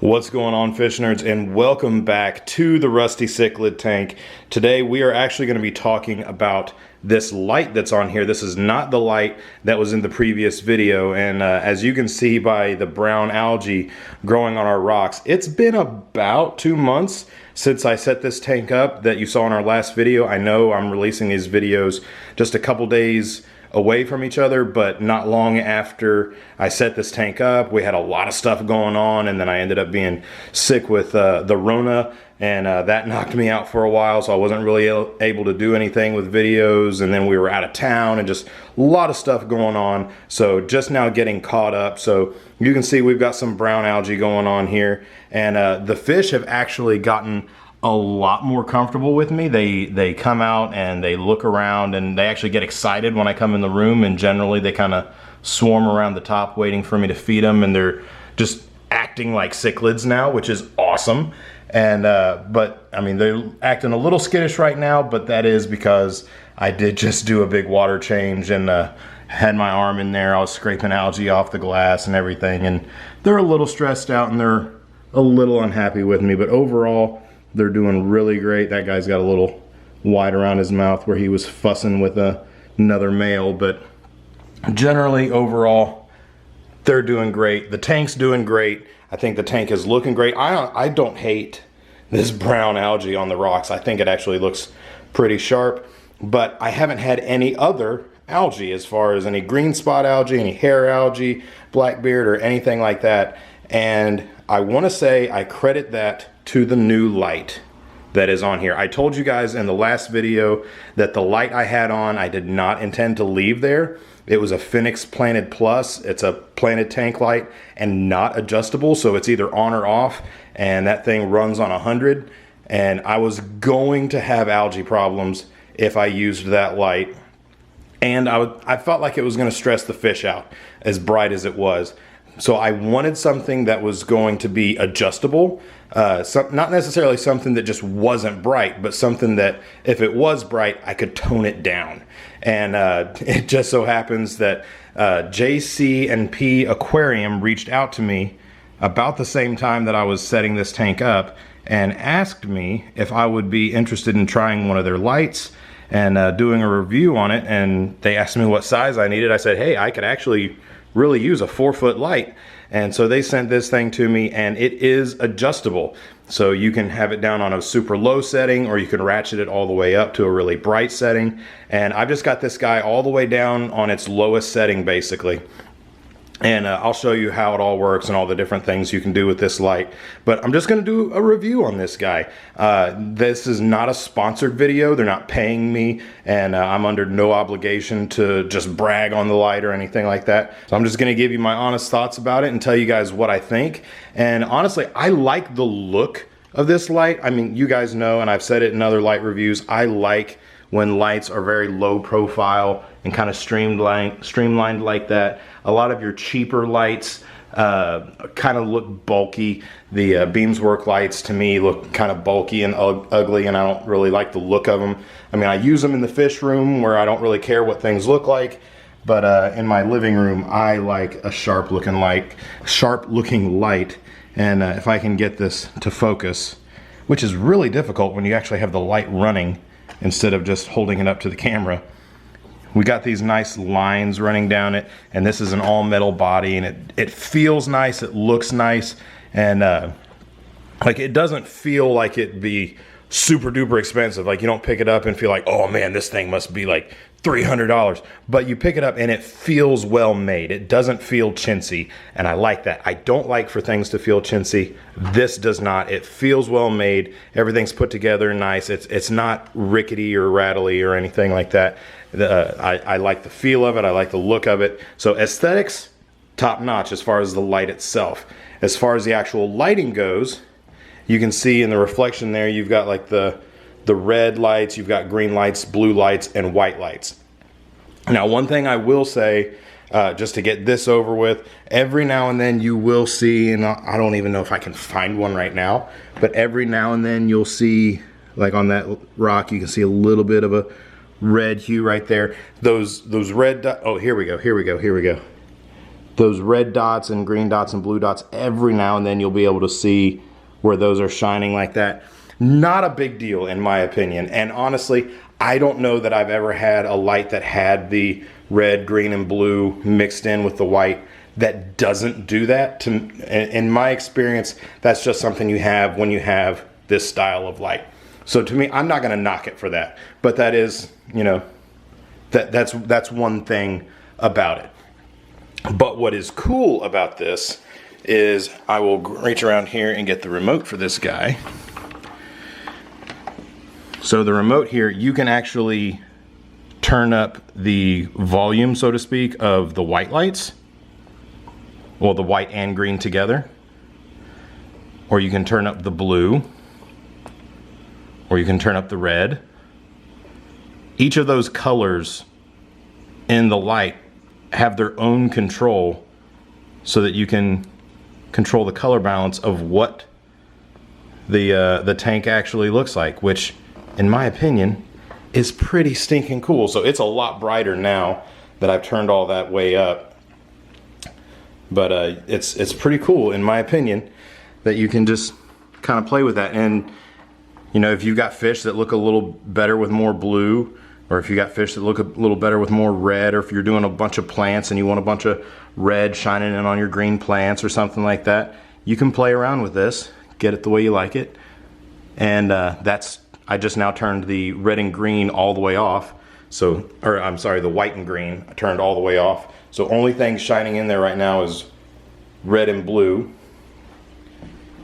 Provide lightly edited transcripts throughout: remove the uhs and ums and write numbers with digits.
What's going on, fish nerds, and welcome back to the Rusty Cichlid tank. Today we are actually going to be talking about this light that's on here. This is not the light that was in the previous video, and as you can see by the brown algae growing on our rocks, it's been about 2 months since I set this tank up that you saw in our last video. I know I'm releasing these videos just a couple days away from each other, but not long after I set this tank up, we had a lot of stuff going on, and then I ended up being sick with the Rona, and that knocked me out for a while, so I wasn't really able to do anything with videos, and then we were out of town, and just a lot of stuff going on, so just now getting caught up. So you can see we've got some brown algae going on here, and the fish have actually gotten a lot more comfortable with me. They come out and they look around, and they actually get excited when I come in the room, and generally they kind of swarm around the top waiting for me to feed them, and they're just acting like cichlids now, which is awesome. And but I mean, they're acting a little skittish right now, but that is because I did just do a big water change and had my arm in there. I was scraping algae off the glass and everything, and they're a little stressed out and they're a little unhappy with me, but overall they're doing really great. That guy's got a little white around his mouth where he was fussing with another male, but generally overall they're doing great. The tank's doing great. I think the tank is looking great. I don't hate this brown algae on the rocks. I think it actually looks pretty sharp, but I haven't had any other algae as far as any green spot algae, any hair algae, blackbeard, or anything like that. And I want to say I credit that to the new light that is on here. I told you guys in the last video that the light I had on, I did not intend to leave there. It was a Phoenix Planted Plus. It's a planted tank light and not adjustable, so it's either on or off, and that thing runs on 100. And I was going to have algae problems if I used that light, and I felt like it was going to stress the fish out, as bright as it was. So I wanted something that was going to be adjustable, not necessarily something that just wasn't bright, but something that if it was bright, I could tone it down. And it just so happens that JC&P Aquarium reached out to me about the same time that I was setting this tank up and asked me if I would be interested in trying one of their lights and doing a review on it. And they asked me what size I needed. I said, hey, I could actually really use a 4-foot light. And so they sent this thing to me, and it is adjustable. So you can have it down on a super low setting, or you can ratchet it all the way up to a really bright setting. And I've just got this guy all the way down on its lowest setting, basically. And I'll show you how it all works and all the different things you can do with this light. But I'm just going to do a review on this guy. This is not a sponsored video. They're not paying me, and I'm under no obligation to just brag on the light or anything like that. So I'm just going to give you my honest thoughts about it and tell you guys what I think. And honestly, I like the look of this light. I mean, you guys know, and I've said it in other light reviews, I like when lights are very low profile and kind of streamlined like that. A lot of your cheaper lights kind of look bulky. The Beamswork lights to me look kind of bulky and ugly, and I don't really like the look of them. I mean, I use them in the fish room where I don't really care what things look like, but in my living room I like a sharp looking light. And if I can get this to focus, which is really difficult when you actually have the light running instead of just holding it up to the camera. We got these nice lines running down it, and this is an all metal body, and it feels nice, it looks nice, and like it doesn't feel like it'd be super duper expensive. Like you don't pick it up and feel like, oh man, this thing must be like $300, but you pick it up and it feels well made. It doesn't feel chintzy, and I like that. I don't like for things to feel chintzy. This does not. It feels well made. Everything's put together nice. It's not rickety or rattly or anything like that. I like the feel of it. I like the look of it. So aesthetics, top notch as far as the light itself. As far as the actual lighting goes, you can see in the reflection there, you've got like the red lights, you've got green lights, blue lights, and white lights. Now, one thing I will say, just to get this over with, every now and then you will see, and I don't even know if I can find one right now, but every now and then you'll see, like on that rock, you can see a little bit of a red hue right there. Those red, oh, here we go. those red dots and green dots and blue dots, every now and then you'll be able to see where those are shining like that. Not a big deal in my opinion. And honestly, I don't know that I've ever had a light that had the red, green, and blue mixed in with the white that doesn't do that. In my experience, that's just something you have when you have this style of light. So to me, I'm not gonna knock it for that, but that is, you know, that's one thing about it. But what is cool about this is I will reach around here and get the remote for this guy. So the remote here, you can actually turn up the volume, so to speak, of the white lights. Well, the white and green together. Or you can turn up the blue. Or you can turn up the red. Each of those colors in the light have their own control so that you can control the color balance of what the tank actually looks like, which in my opinion is pretty stinking cool. So it's a lot brighter now that I've turned all that way up, but it's pretty cool in my opinion that you can just kind of play with that. And you know, if you've got fish that look a little better with more blue, or if you got fish that look a little better with more red, or if you're doing a bunch of plants and you want a bunch of red shining in on your green plants or something like that, you can play around with this, get it the way you like it. And I just now turned the red and green all the way off. So, or I'm sorry, the white and green I turned all the way off. So only thing shining in there right now is red and blue,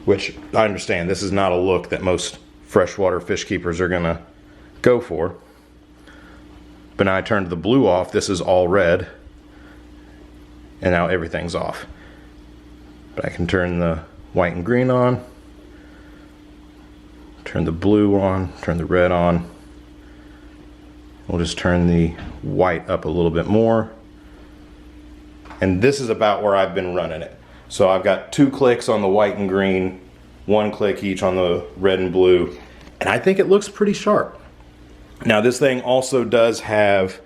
which I understand this is not a look that most freshwater fish keepers are gonna go for. But now I turned the blue off, this is all red, and now everything's off. But I can turn the white and green on, turn the blue on, turn the red on. We'll just turn the white up a little bit more. And this is about where I've been running it. So I've got 2 clicks on the white and green, 1 click each on the red and blue, and I think it looks pretty sharp. Now this thing also does have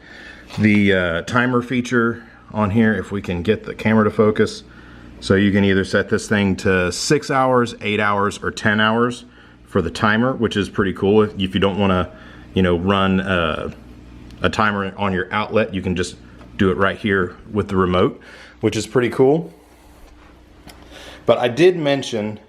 the timer feature on here, if we can get the camera to focus. So you can either set this thing to 6 hours, 8 hours, or 10 hours for the timer, which is pretty cool. If you don't want to, you know, run a timer on your outlet, you can just do it right here with the remote, which is pretty cool. But I did mention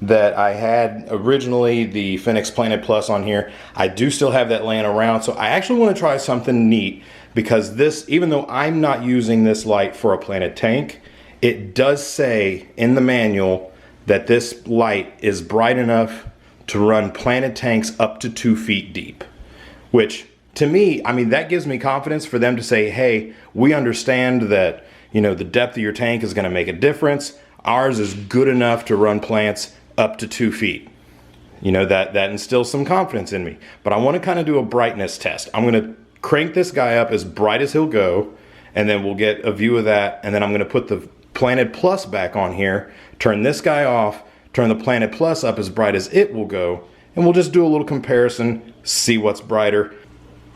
that I had originally the Phoenix Planet Plus on here. I do still have that laying around, so I actually want to try something neat, because this, even though I'm not using this light for a Planet tank, it does say in the manual that this light is bright enough to run Planet tanks up to 2 feet deep, which to me, I mean, that gives me confidence for them to say, hey, we understand that, you know, the depth of your tank is going to make a difference. Ours is good enough to run plants up to 2 feet. You know, that instills some confidence in me. But I want to kind of do a brightness test. I'm going to crank this guy up as bright as he'll go, and then we'll get a view of that, and then I'm going to put the Planet Plus back on here, turn this guy off, turn the Planet Plus up as bright as it will go, and we'll just do a little comparison, see what's brighter.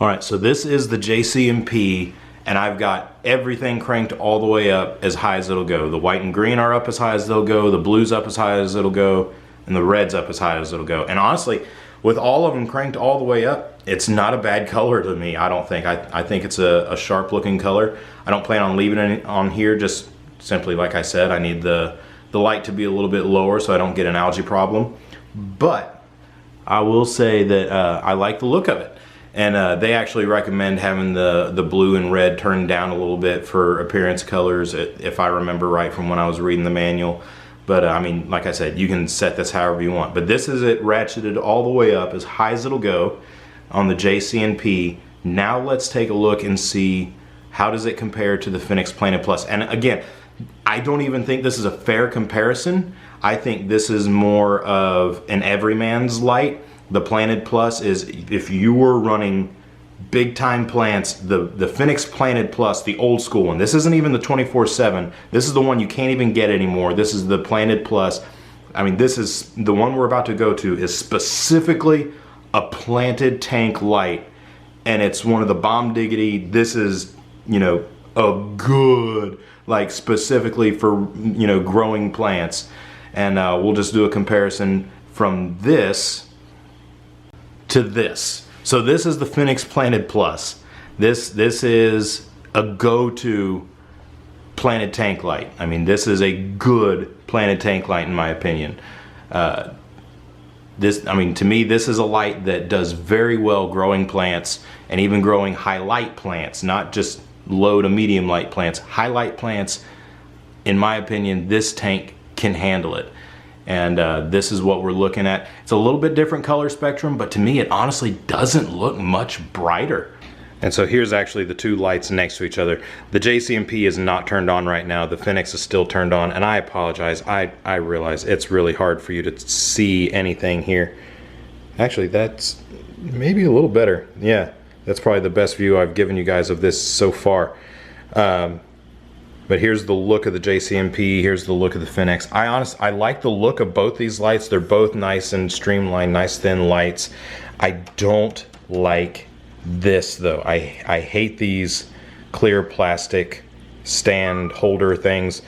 All right, so this is the JC&P, and I've got everything cranked all the way up as high as it'll go. The white and green are up as high as they'll go, the blue's up as high as it'll go, and the red's up as high as it'll go. And honestly, with all of them cranked all the way up, it's not a bad color to me, I don't think. I think it's a sharp looking color. I don't plan on leaving it on here, just simply like I said, I need the light to be a little bit lower so I don't get an algae problem. But I will say that I like the look of it. And they actually recommend having the blue and red turned down a little bit for appearance colors, if I remember right from when I was reading the manual. But I mean, like I said, you can set this however you want. But this is it ratcheted all the way up as high as it'll go on the JC&P. Now let's take a look and see how does it compare to the Phoenix Planet Plus. And again, I don't even think this is a fair comparison. I think this is more of an everyman's light. The Planet Plus is, if you were running big time plants, the Phoenix Planet Plus, the old school one. This isn't even the 24/7. This is the one you can't even get anymore. This is the Planet Plus. I mean, this is the one we're about to go to, is specifically a planted tank light, and it's one of the bomb diggity. This is, you know, a good like specifically for, you know, growing plants. And we'll just do a comparison from this to this. So this is the Phoenix Planted Plus. This is a go-to planted tank light. I mean, this is a good planted tank light in my opinion. To me, this is a light that does very well growing plants and even growing high light plants, not just low to medium light plants. High light plants, in my opinion, this tank can handle it. And this is what we're looking at. It's a little bit different color spectrum, but to me, it honestly doesn't look much brighter. And so here's actually the two lights next to each other. The JC&P is not turned on right now. The Phoenix is still turned on, and I apologize. I realize it's really hard for you to see anything here. Actually, that's maybe a little better. Yeah, that's probably the best view I've given you guys of this so far. But here's the look of the JC&P, here's the look of the Phoenix. I like the look of both these lights. They're both nice and streamlined, nice thin lights. I don't like this though. I hate these clear plastic stand holder things.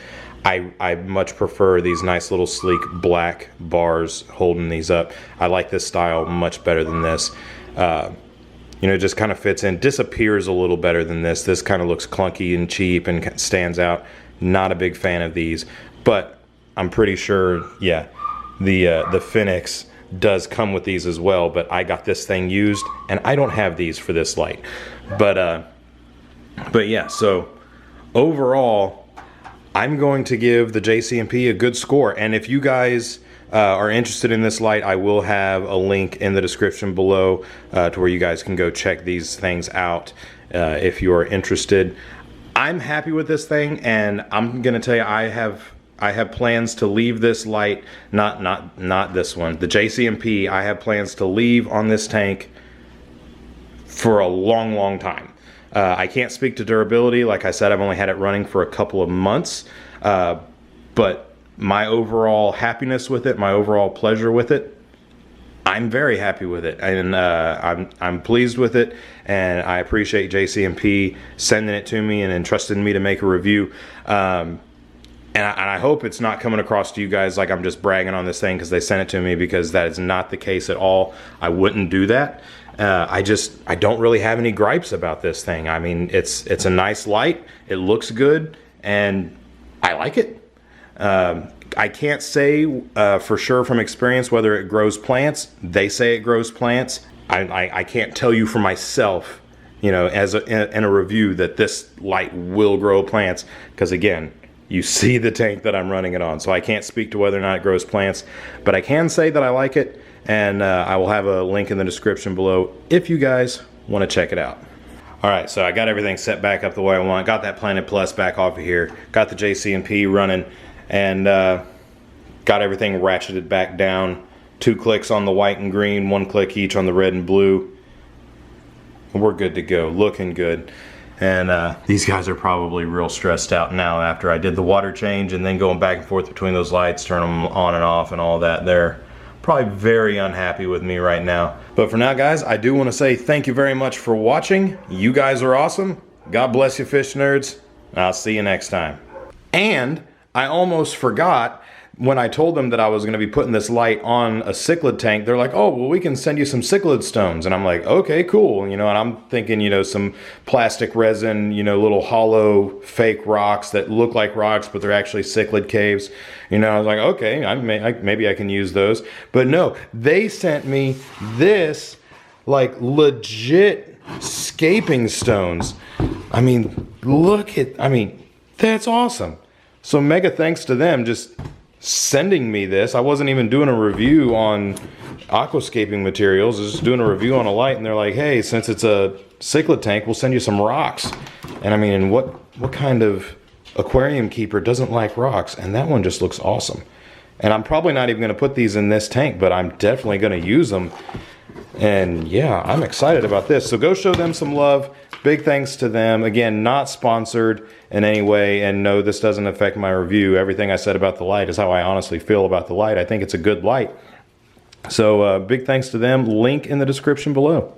I much prefer these nice little sleek black bars holding these up. I like this style much better than this. You know, it just kind of fits in, disappears a little better than this. This kind of looks clunky and cheap and stands out. Not a big fan of these, but I'm pretty sure, yeah, the Phoenix does come with these as well, but I got this thing used and I don't have these for this light. But yeah, so overall, I'm going to give the JC&P a good score. And if you guys are interested in this light, I will have a link in the description below to where you guys can go check these things out if you are interested. I'm happy with this thing, and I'm gonna tell you, I have plans to leave this light, not this one, the JC&P. I have plans to leave on this tank for a long time. I can't speak to durability. Like I said, I've only had it running for a couple of months, but my overall happiness with it, my overall pleasure with it, I'm very happy with it, and I'm pleased with it, and I appreciate JC&P sending it to me and entrusting me to make a review. And I hope it's not coming across to you guys like I'm just bragging on this thing because they sent it to me, because that is not the case at all. I wouldn't do that. I don't really have any gripes about this thing. I mean, it's a nice light, it looks good, and I like it. I can't say for sure from experience whether it grows plants. They say it grows plants. I can't tell you for myself, you know, in a review that this light will grow plants, because again, you see the tank that I'm running it on, so I can't speak to whether or not it grows plants, but I can say that I like it, and I will have a link in the description below if you guys want to check it out. All right, so I got everything set back up the way I want, got that Planet Plus back off of here, got the JC&P running, and got everything ratcheted back down. 2 clicks on the white and green, 1 click each on the red and blue. We're good to go, looking good. And these guys are probably real stressed out now after I did the water change and then going back and forth between those lights, turn them on and off and all that. They're probably very unhappy with me right now. But for now, guys, I do want to say thank you very much for watching. You guys are awesome. God bless you, fish nerds. I'll see you next time. And I almost forgot, when I told them that I was going to be putting this light on a cichlid tank, they're like, oh, well, we can send you some cichlid stones. And I'm like, okay, cool. You know, and I'm thinking, you know, some plastic resin, you know, little hollow fake rocks that look like rocks, but they're actually cichlid caves. You know, I was like, okay, maybe I can use those. But no, they sent me this, like, legit scaping stones. I mean, that's awesome. So mega thanks to them just sending me this. I wasn't even doing a review on aquascaping materials. I was just doing a review on a light, and they're like, hey, since it's a cichlid tank, we'll send you some rocks. And I mean, what kind of aquarium keeper doesn't like rocks? And that one just looks awesome. And I'm probably not even going to put these in this tank, but I'm definitely going to use them. And yeah, I'm excited about this. So go show them some love. Big thanks to them. Again, not sponsored in any way, and no, this doesn't affect my review. Everything I said about the light is how I honestly feel about the light. I think it's a good light. So big thanks to them. Link in the description below.